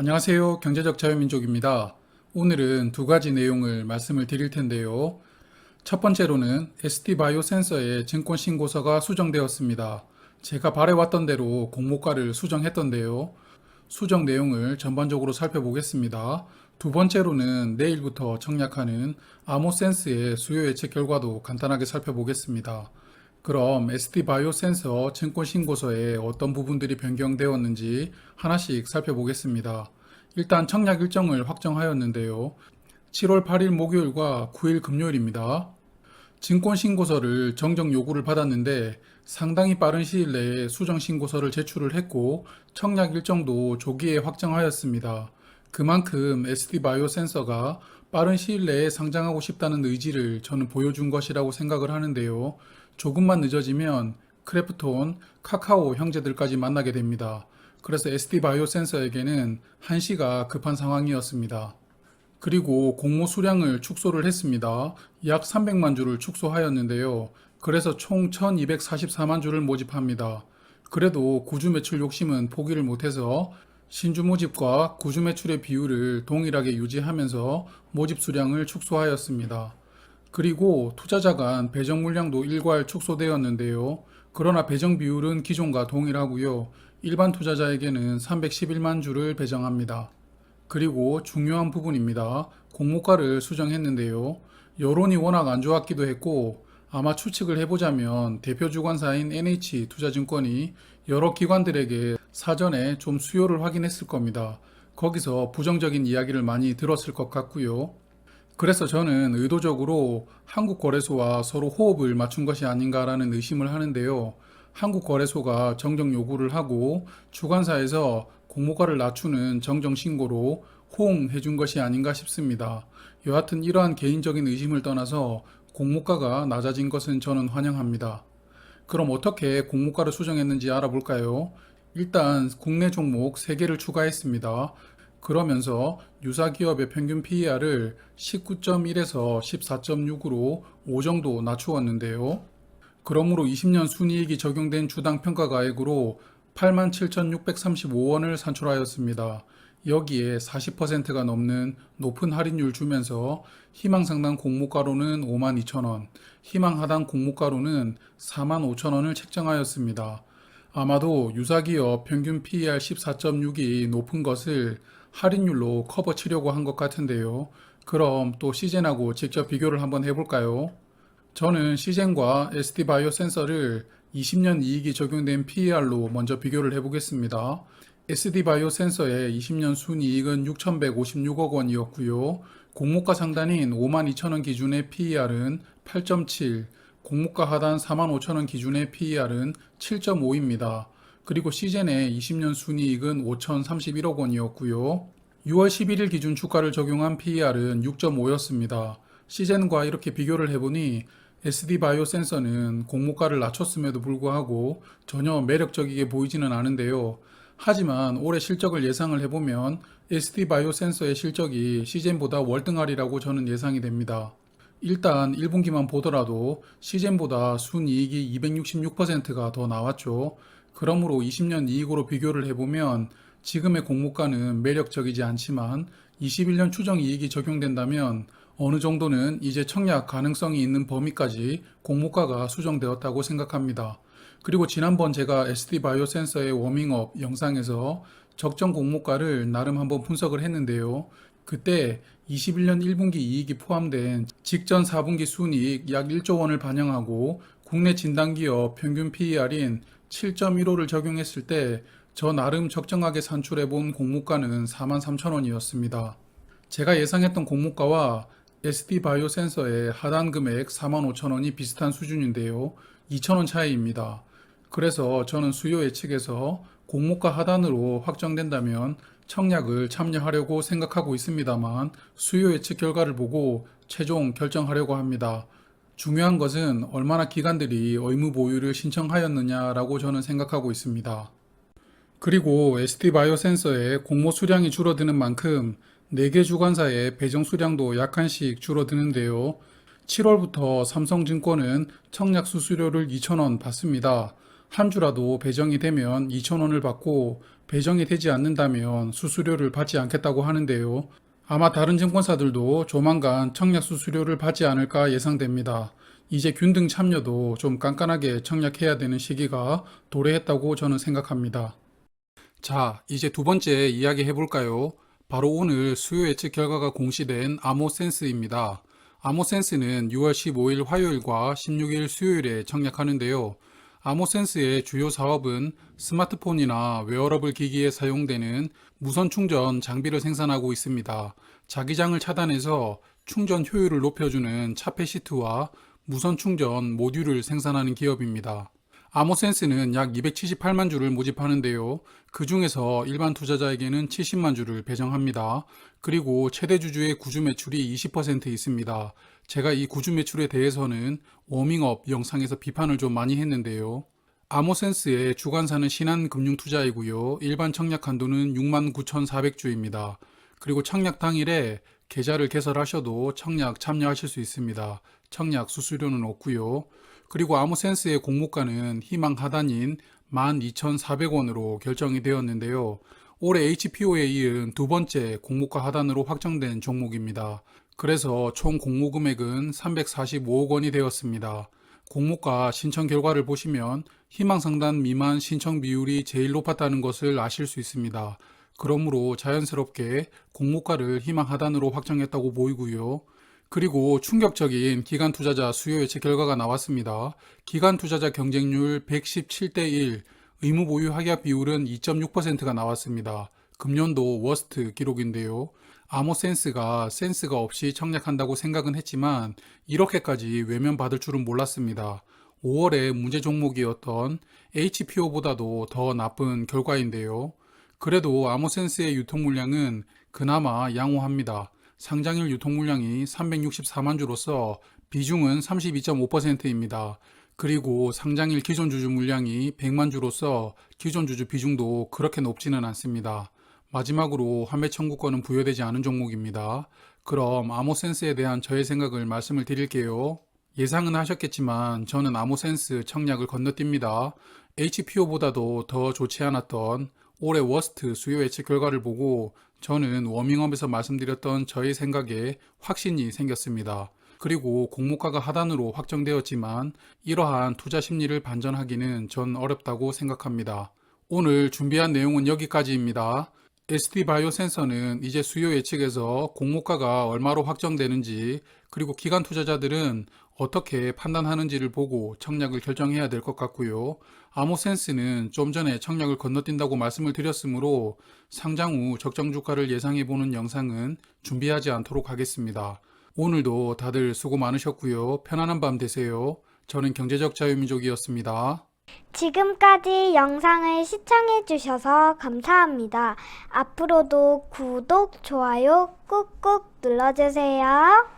안녕하세요. 경제적 자유민족입니다. 오늘은 두 가지 내용을 말씀을 드릴 텐데요. 첫 번째로는 ST바이오 센서의 증권 신고서가 수정되었습니다. 제가 바래왔던 대로 공모가를 수정했던데요. 수정 내용을 전반적으로 살펴보겠습니다. 두 번째로는 내일부터 청약하는 아모센스의 수요 예측 결과도 간단하게 살펴보겠습니다. 그럼 ST바이오 센서 증권 신고서에 어떤 부분들이 변경되었는지 하나씩 살펴보겠습니다. 일단 청약 일정을 확정하였는데요. 7월 8일 목요일과 9일 금요일입니다. 증권 신고서를 정정 요구를 받았는데 상당히 빠른 시일 내에 수정 신고서를 제출을 했고 청약 일정도 조기에 확정하였습니다. 그만큼 ST바이오 센서가 빠른 시일 내에 상장하고 싶다는 의지를 저는 보여준 것이라고 생각을 하는데요. 조금만 늦어지면 크래프톤, 카카오 형제들까지 만나게 됩니다. 그래서 ST바이오 센서에게는 한시가 급한 상황이었습니다. 그리고 공모 수량을 축소를 했습니다. 약 300만 주를 축소하였는데요. 그래서 총 1244만 주를 모집합니다. 그래도 구주 매출 욕심은 포기를 못해서 신주 모집과 구주 매출의 비율을 동일하게 유지하면서 모집 수량을 축소하였습니다. 그리고 투자자 간 배정 물량도 일괄 축소되었는데요. 그러나 배정 비율은 기존과 동일하고요. 일반 투자자에게는 311만 주를 배정합니다. 그리고 중요한 부분입니다. 공모가를 수정했는데요. 여론이 워낙 안 좋았기도 했고 아마 추측을 해보자면 대표 주관사인 NH투자증권이 여러 기관들에게 사전에 좀 수요를 확인했을 겁니다. 거기서 부정적인 이야기를 많이 들었을 것 같고요. 그래서 저는 의도적으로 한국거래소와 서로 호흡을 맞춘 것이 아닌가라는 의심을 하는데요. 한국거래소가 정정 요구를 하고 주관사에서 공모가를 낮추는 정정 신고로 호응해 준 것이 아닌가 싶습니다. 여하튼 이러한 개인적인 의심을 떠나서 공모가가 낮아진 것은 저는 환영합니다. 그럼 어떻게 공모가를 수정했는지 알아볼까요? 일단 국내 종목 3개를 추가했습니다. 그러면서 유사 기업의 평균 PER을 19.1에서 14.6으로 5 정도 낮추었는데요. 그러므로 20년 순이익이 적용된 주당 평가가액으로 87,635원을 산출하였습니다. 여기에 40%가 넘는 높은 할인율 주면서 희망상당 공모가로는 52,000원, 희망하단 공모가로는 45,000원을 책정하였습니다. 아마도 유사기업 평균 PER 14.6이 높은 것을 할인율로 커버 치려고 한 것 같은데요. 그럼 또 시젠하고 직접 비교를 한번 해볼까요? 저는 시젠과 ST바이오 센서를 20년 이익이 적용된 PER로 먼저 비교를 해보겠습니다. ST바이오 센서의 20년 순이익은 6,156억 원이었고요. 공모가 상단인 52,000원 기준의 PER은 8.7, 공모가 하단 45,000원 기준의 PER은 7.5입니다. 그리고 시젠의 20년 순이익은 5,031억 원이었고요. 6월 11일 기준 주가를 적용한 PER은 6.5였습니다. 시젠과 이렇게 비교를 해보니 ST바이오 센서는 공모가를 낮췄음에도 불구하고 전혀 매력적이게 보이지는 않은데요. 하지만 올해 실적을 예상을 해보면 ST바이오 센서의 실적이 시젠보다 월등하리라고 저는 예상이 됩니다. 일단 1분기만 보더라도 시젠보다 순이익이 266%가 더 나왔죠. 그러므로 20년 이익으로 비교를 해보면 지금의 공모가는 매력적이지 않지만 21년 추정 이익이 적용된다면 어느 정도는 이제 청약 가능성이 있는 범위까지 공모가가 수정되었다고 생각합니다. 그리고 지난번 제가 ST바이오 센서의 워밍업 영상에서 적정 공모가를 나름 한번 분석을 했는데요. 그때 21년 1분기 이익이 포함된 직전 4분기 순이익 약 1조 원을 반영하고 국내 진단기업 평균 PER인 7.15를 적용했을 때 저 나름 적정하게 산출해본 공모가는 43,000원이었습니다. 제가 예상했던 공모가와 ST바이오 센서의 하단 금액 45,000원이 비슷한 수준인데요. 2,000원 차이입니다. 그래서 저는 수요 예측에서 공모가 하단으로 확정된다면 청약을 참여하려고 생각하고 있습니다만 수요 예측 결과를 보고 최종 결정하려고 합니다. 중요한 것은 얼마나 기관들이 의무 보유를 신청하였느냐라고 저는 생각하고 있습니다. 그리고 ST바이오 센서의 공모 수량이 줄어드는 만큼 4개 주관사의 배정 수량도 약간씩 줄어드는데요. 7월부터 삼성증권은 청약 수수료를 2,000원 받습니다. 한 주라도 배정이 되면 2,000원을 받고 배정이 되지 않는다면 수수료를 받지 않겠다고 하는데요. 아마 다른 증권사들도 조만간 청약 수수료를 받지 않을까 예상됩니다. 이제 균등 참여도 좀 깐깐하게 청약해야 되는 시기가 도래했다고 저는 생각합니다. 자, 이제 두 번째 이야기 해볼까요? 바로 오늘 수요 예측 결과가 공시된 아모센스입니다. 아모센스는 6월 15일 화요일과 16일 수요일에 청약하는데요. 아모센스의 주요 사업은 스마트폰이나 웨어러블 기기에 사용되는 무선 충전 장비를 생산하고 있습니다. 자기장을 차단해서 충전 효율을 높여주는 차폐시트와 무선 충전 모듈을 생산하는 기업입니다. 아모센스는 약 278만 주를 모집하는데요. 그 중에서 일반 투자자에게는 70만 주를 배정합니다. 그리고 최대 주주의 구주 매출이 20% 있습니다. 제가 이 구주 매출에 대해서는 워밍업 영상에서 비판을 좀 많이 했는데요. 아모센스의 주관사는 신한금융투자이고요. 일반 청약 한도는 69,400주입니다. 그리고 청약 당일에 계좌를 개설하셔도 청약 참여하실 수 있습니다. 청약 수수료는 없고요. 그리고 아모센스의 공모가는 희망 하단인 12,400원으로 결정이 되었는데요. 올해 HPO에 이은 두 번째 공모가 하단으로 확정된 종목입니다. 그래서 총 공모 금액은 345억 원이 되었습니다. 공모가 신청 결과를 보시면 희망 상단 미만 신청 비율이 제일 높았다는 것을 아실 수 있습니다. 그러므로 자연스럽게 공모가를 희망 하단으로 확정했다고 보이고요. 그리고 충격적인 기관 투자자 수요 예측 결과가 나왔습니다. 기관 투자자 경쟁률 117대 1, 의무 보유 확약 비율은 2.6%가 나왔습니다. 금년도 워스트 기록인데요. 아모센스가 센스가 없이 청약한다고 생각은 했지만 이렇게까지 외면받을 줄은 몰랐습니다. 5월에 문제 종목이었던 HPO보다도 더 나쁜 결과인데요. 그래도 아모센스의 유통 물량은 그나마 양호합니다. 상장일 유통 물량이 364만 주로서 비중은 32.5%입니다. 그리고 상장일 기존 주주 물량이 100만 주로서 기존 주주 비중도 그렇게 높지는 않습니다. 마지막으로 환매 청구권은 부여되지 않은 종목입니다. 그럼 아모센스에 대한 저의 생각을 말씀을 드릴게요. 예상은 하셨겠지만 저는 아모센스 청약을 건너뜁니다. HPO보다도 더 좋지 않았던 올해 워스트 수요 예측 결과를 보고 저는 워밍업에서 말씀드렸던 저의 생각에 확신이 생겼습니다. 그리고 공모가가 하단으로 확정되었지만 이러한 투자 심리를 반전하기는 전 어렵다고 생각합니다. 오늘 준비한 내용은 여기까지입니다. ST바이오 센서는 이제 수요 예측에서 공모가가 얼마로 확정되는지 그리고 기관 투자자들은 어떻게 판단하는지를 보고 청약을 결정해야 될 것 같고요. 아모센스는 좀 전에 청약을 건너뛴다고 말씀을 드렸으므로 상장 후 적정 주가를 예상해 보는 영상은 준비하지 않도록 하겠습니다. 오늘도 다들 수고 많으셨고요. 편안한 밤 되세요. 저는 경제적 자유민족이었습니다. 지금까지 영상을 시청해주셔서 감사합니다. 앞으로도 구독, 좋아요 꾹꾹 눌러주세요.